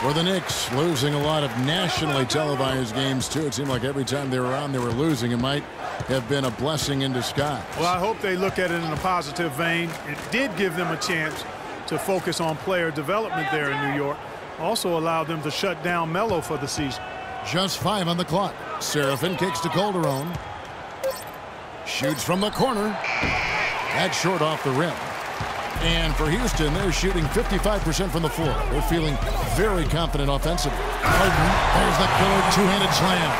For the Knicks, losing a lot of nationally televised games, too. It seemed like every time they were on, they were losing. It might have been a blessing in disguise. Well, I hope they look at it in a positive vein. It did give them a chance to focus on player development there in New York. Also allowed them to shut down Melo for the season. Just 5 on the clock. Seraphin kicks to Calderon. Shoots from the corner. That's short off the rim. And for Houston, they're shooting 55% from the floor. They're feeling very confident offensively. Harden, there's the killer two-handed slam.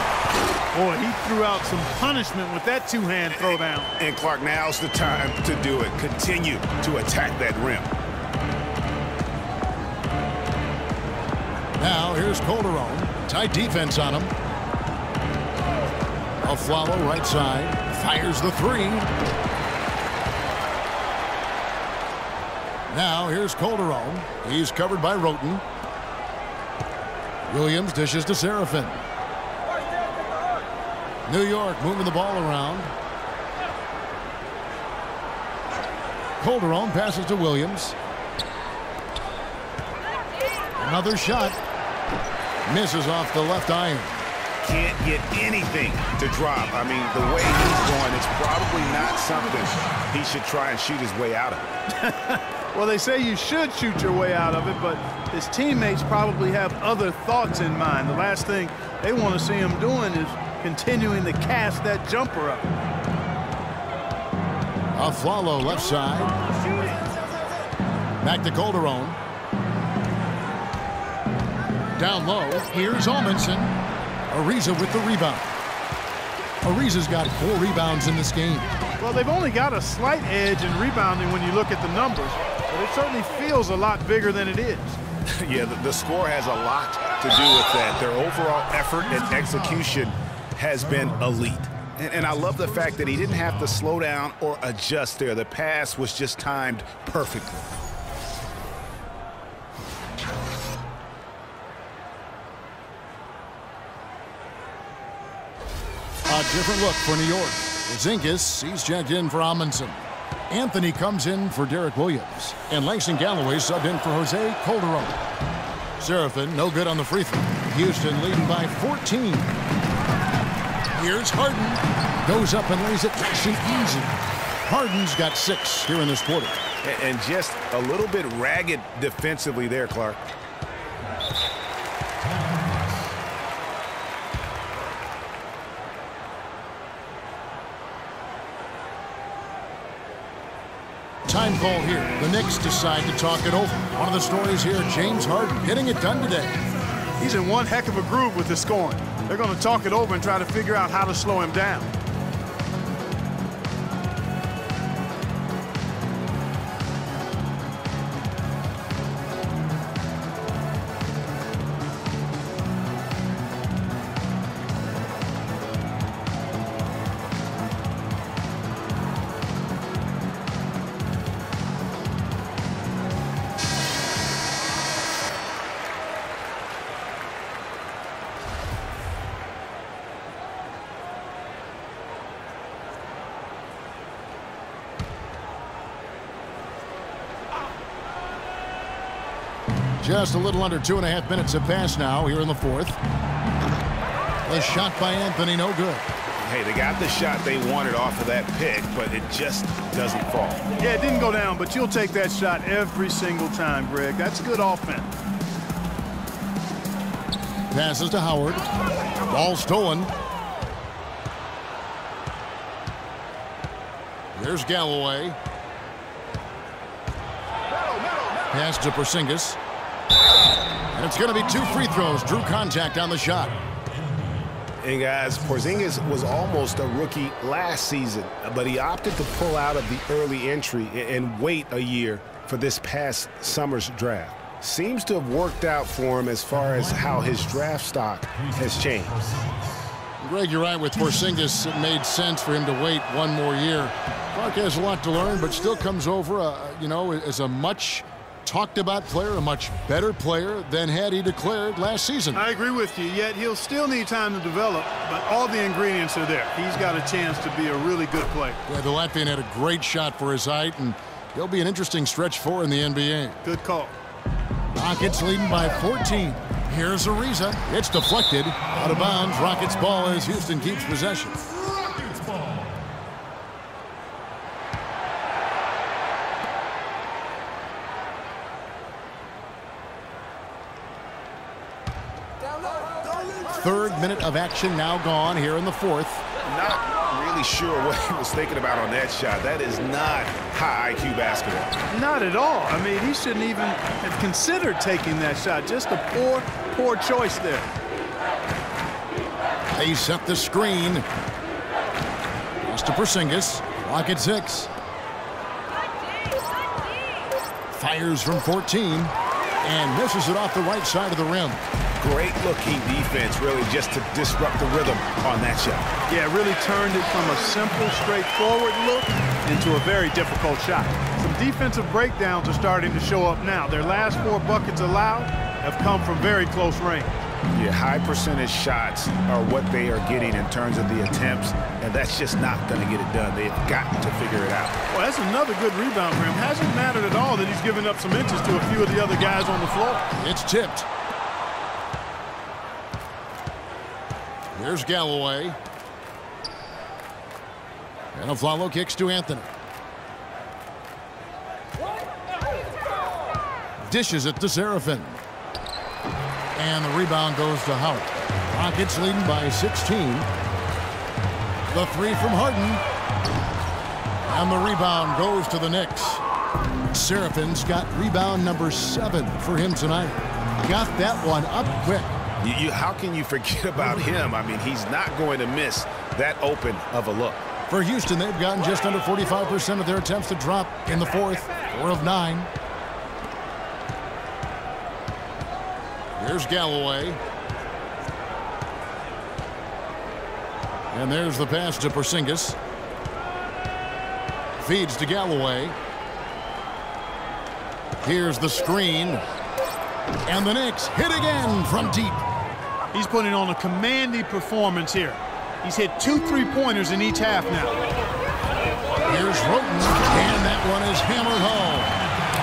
Boy, he threw out some punishment with that two-hand throwdown. And Clark, now's the time to do it. Continue to attack that rim. Now here's Calderon. Tight defense on him. Afflalo right side. Fires the three. Now here's Calderon. He's covered by Roten. Williams dishes to Seraphin. New York moving the ball around. Calderon passes to Williams. Another shot. Misses off the left iron. Can't get anything to drop. I mean, the way he's going, it's probably not something he should try and shoot his way out of. Well, they say you should shoot your way out of it, but his teammates probably have other thoughts in mind. The last thing they want to see him doing is continuing to cast that jumper up. Afflalo left side. Back to Calderon. Down low, here's Amundsen. Ariza with the rebound. Ariza's got 4 rebounds in this game. Well, they've only got a slight edge in rebounding when you look at the numbers, but it certainly feels a lot bigger than it is. Yeah, the score has a lot to do with that. Their overall effort and execution has been elite. And I love the fact that he didn't have to slow down or adjust there. The pass was just timed perfectly. A different look for New York. Porzingis, he's checked in for Amundsen. Anthony comes in for Derek Williams. And Langston Galloway subbed in for Jose Calderon. Seraphin, no good on the free throw. Houston leading by 14. Here's Harden. Goes up and lays it nice and easy. Harden's got 6 here in this quarter. And just a little bit ragged defensively there, Clark. Time call here. The Knicks decide to talk it over. One of the stories here, James Harden getting it done today. He's in one heck of a groove with the scoring. They're going to talk it over and try to figure out how to slow him down. Just a little under 2.5 minutes have passed now here in the fourth. The shot by Anthony, no good. Hey, they got the shot they wanted off of that pick, but it just doesn't fall. Yeah, it didn't go down, but you'll take that shot every single time, Greg. That's good offense. Passes to Howard. Ball stolen. There's Galloway. Pass to Porzingis. And it's going to be 2 free throws. Drew contact on the shot. And guys, Porzingis was almost a rookie last season, but he opted to pull out of the early entry and wait a year for this past summer's draft. Seems to have worked out for him as far as how his draft stock has changed. Greg, you're right. With Porzingis, it made sense for him to wait 1 more year. Clark has a lot to learn, but still comes over, as a much talked about player, a much better player than had he declared last season. I agree with you, yet he'll still need time to develop, but all the ingredients are there. He's got a chance to be a really good player. Yeah, the Latvian had a great shot for his height, and he'll be an interesting stretch for in the NBA. Good call. Rockets leading by 14. Here's Ariza. It's deflected. Out of bounds. Rockets ball as Houston keeps possession. Third minute of action now gone here in the fourth. Not really sure what he was thinking about on that shot. That is not high IQ basketball. Not at all. I mean, he shouldn't even have considered taking that shot. Just a poor choice there. They set the screen. Pass to Porzingis. Clock at 6. Fires from 14 and misses it off the right side of the rim. Great looking defense, really, just to disrupt the rhythm on that shot. Yeah, really turned it from a simple, straightforward look into a very difficult shot. Some defensive breakdowns are starting to show up now. Their last 4 buckets allowed have come from very close range. Yeah, high percentage shots are what they are getting in terms of the attempts, and that's just not going to get it done. They've got to figure it out. Well, that's another good rebound for him. Hasn't mattered at all that he's given up some inches to a few of the other guys on the floor. It's tipped. Here's Galloway. And Afflalo kicks to Anthony. Dishes it to Serafin. And the rebound goes to Howard. Rockets leading by 16. The 3 from Harden. And the rebound goes to the Knicks. Serafin's got rebound number 7 for him tonight. Got that one up quick. How can you forget about him? I mean, he's not going to miss that open of a look. For Houston, they've gotten just under 45% of their attempts to drop in the fourth. 4 of 9. Here's Galloway. And there's the pass to Porzingis. Feeds to Galloway. Here's the screen. And the Knicks hit again from deep. He's putting on a commanding performance here. He's hit 2 3-pointers in each half now. Here's Roten, and that one is hammered home.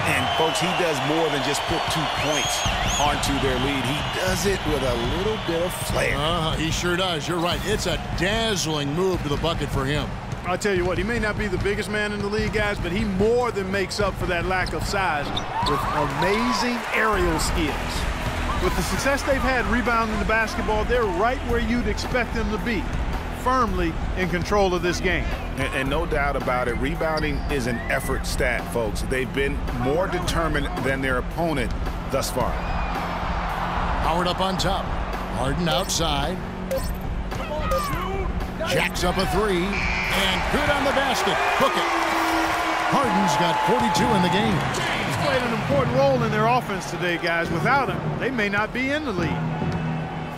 And, folks, he does more than just put 2 points onto their lead. He does it with a little bit of flair. He sure does. You're right. It's a dazzling move to the bucket for him. I'll tell you what, he may not be the biggest man in the league, guys, but he more than makes up for that lack of size with amazing aerial skills. With the success they've had rebounding the basketball, they're right where you'd expect them to be, firmly in control of this game. And no doubt about it, rebounding is an effort stat, folks. They've been more determined than their opponent thus far. Howard up on top. Harden outside. Jacks up a 3. And good on the basket. Hook it. Harden's got 42 in the game. He's played an important role in their offense today, guys. Without him, they may not be in the lead.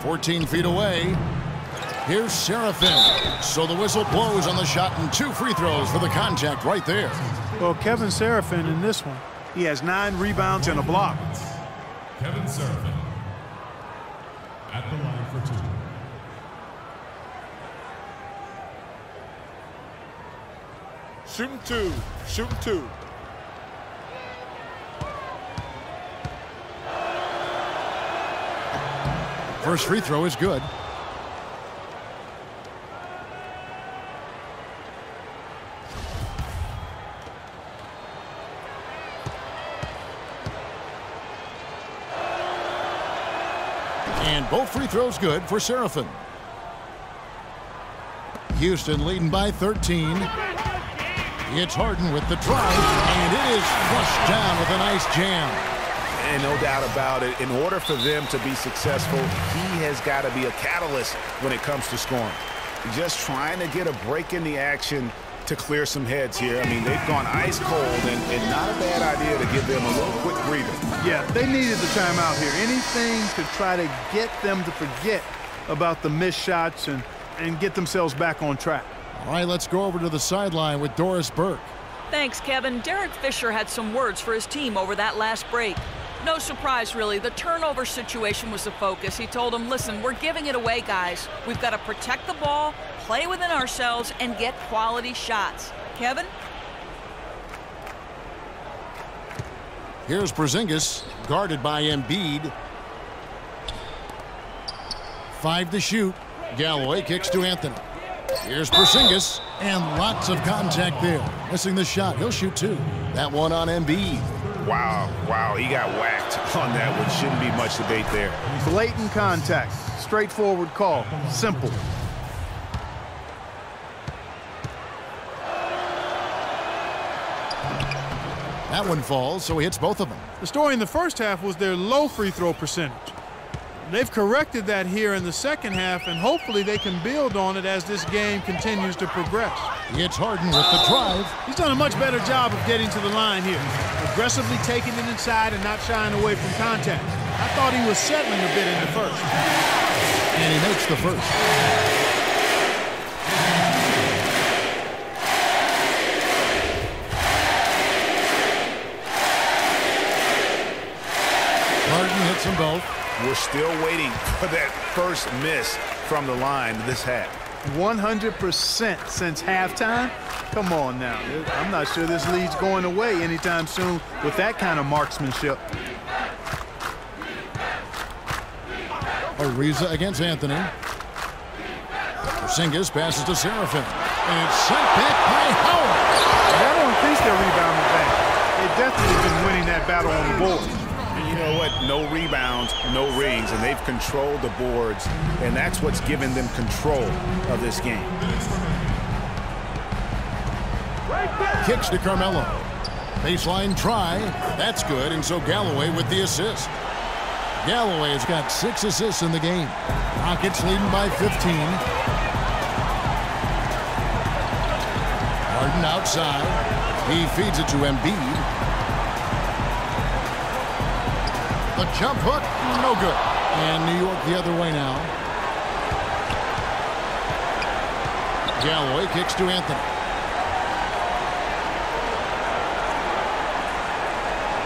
14 feet away. Here's Serafin. So the whistle blows on the shot and 2 free throws for the contact right there. Well, Kevin Serafin in this one, he has 9 rebounds and a block. Kevin Serafin at the line for 2. Shooting 2. Shooting 2. First free throw is good. And both free throws good for Serafin. Houston leading by 13. It's Harden with the drive, and it is flushed down with a nice jam. And no doubt about it, in order for them to be successful, he has got to be a catalyst when it comes to scoring. Just trying to get a break in the action to clear some heads here. I mean, they've gone ice cold, and not a bad idea to give them a little quick breather. Yeah, they needed the timeout here. Anything to try to get them to forget about the missed shots and get themselves back on track. All right, let's go over to the sideline with Doris Burke. Thanks, Kevin. Derek Fisher had some words for his team over that last break. No surprise, really. The turnover situation was the focus. He told them, listen, we're giving it away, guys. We've got to protect the ball, play within ourselves, and get quality shots. Kevin? Here's Porzingis, guarded by Embiid. 5 to shoot. Galloway kicks to Anthony. Here's Porzingis, and lots of contact there. Missing the shot. He'll shoot 2. That one on Embiid. Wow, he got whacked on that one. Shouldn't be much debate there. Blatant contact. Straightforward call. Simple. That one falls, so he hits both of them. The story in the first half was their low free throw percentage. They've corrected that here in the second half, and hopefully they can build on it as this game continues to progress. It's Harden with the drive. He's done a much better job of getting to the line here, aggressively taking it inside and not shying away from contact. I thought he was settling a bit in the first. And he makes the first. Harden hits them both. We're still waiting for that first miss from the line this half. 100% since halftime? Come on now. I'm not sure this lead's going away anytime soon with that kind of marksmanship. Ariza against Anthony. Porzingis passes to Serafin. And it's sent back by Howard. I don't think they're rebounding back. They've definitely been winning that battle on the board. You know what? No rebounds, no rings, and they've controlled the boards, and that's what's given them control of this game. Kicks to Carmelo. Baseline try. That's good, and so Galloway with the assist. Galloway has got 6 assists in the game. Rockets leading by 15. Harden outside. He feeds it to Embiid. The jump hook, no good. And New York the other way now. Galloway kicks to Anthony.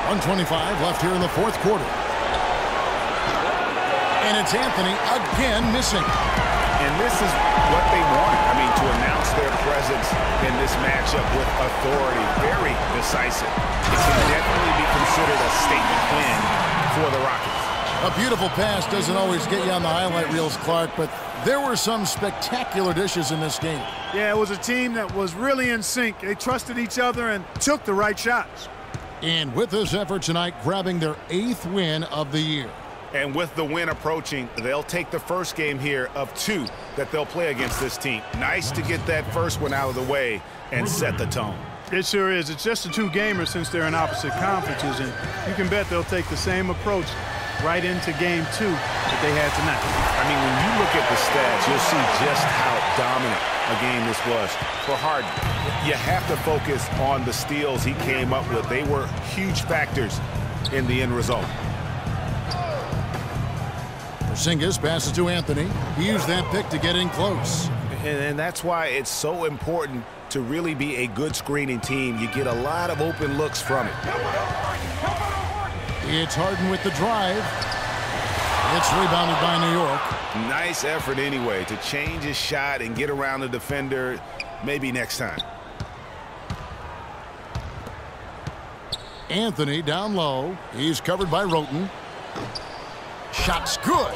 1:25 left here in the fourth quarter. And it's Anthony again missing. And this is what they wanted. I mean, to announce their presence in this matchup with authority, very decisive. It can definitely be considered a statement win for the Rockets. A beautiful pass doesn't always get you on the highlight reels, Clark, but there were some spectacular dishes in this game. Yeah, it was a team that was really in sync. They trusted each other and took the right shots. And with this effort tonight, grabbing their 8th win of the year. And with the win approaching, they'll take the first game here of 2 that they'll play against this team. Nice to get that first one out of the way and set the tone. It sure is. It's just a 2-gamer since they're in opposite conferences, and you can bet they'll take the same approach right into game 2 that they had tonight. I mean, when you look at the stats, you'll see just how dominant a game this was for Harden. You have to focus on the steals he came up with. They were huge factors in the end result. Porzingis passes to Anthony. He used that pick to get in close. And that's why it's so important to really be a good screening team. You get a lot of open looks from it. It's Harden with the drive. It's rebounded by New York. Nice effort anyway to change his shot and get around the defender. Maybe next time. Anthony down low. He's covered by Roten. Shot's good.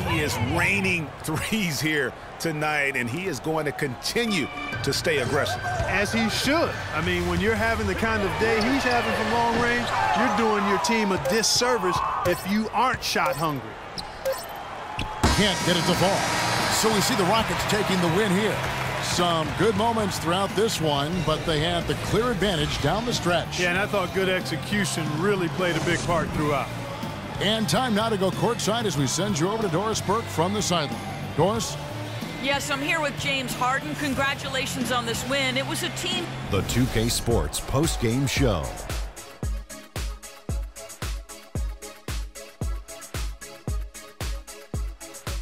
He is raining threes here tonight, and he is going to continue to stay aggressive. As he should. I mean, when you're having the kind of day he's having from long range, you're doing your team a disservice if you aren't shot hungry. Can't get it to fall. So we see the Rockets taking the win here. Some good moments throughout this one, but they have the clear advantage down the stretch. Yeah, and I thought good execution really played a big part throughout. And time now to go courtside as we send you over to Doris Burke from the sideline. Doris? Yes, I'm here with James Harden. Congratulations on this win. It was a team. The 2K Sports post-game show.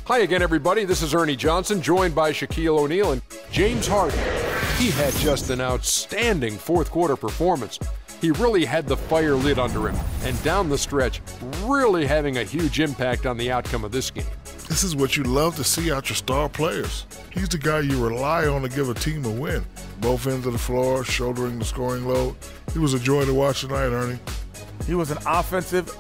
Hi again, everybody. This is Ernie Johnson, joined by Shaquille O'Neal and James Harden. He had just an outstanding fourth-quarter performance. He really had the fire lit under him, and down the stretch, really having a huge impact on the outcome of this game. This is what you love to see out your star players. He's the guy you rely on to give a team a win. Both ends of the floor, shouldering the scoring load. He was a joy to watch tonight, Ernie. He was an offensive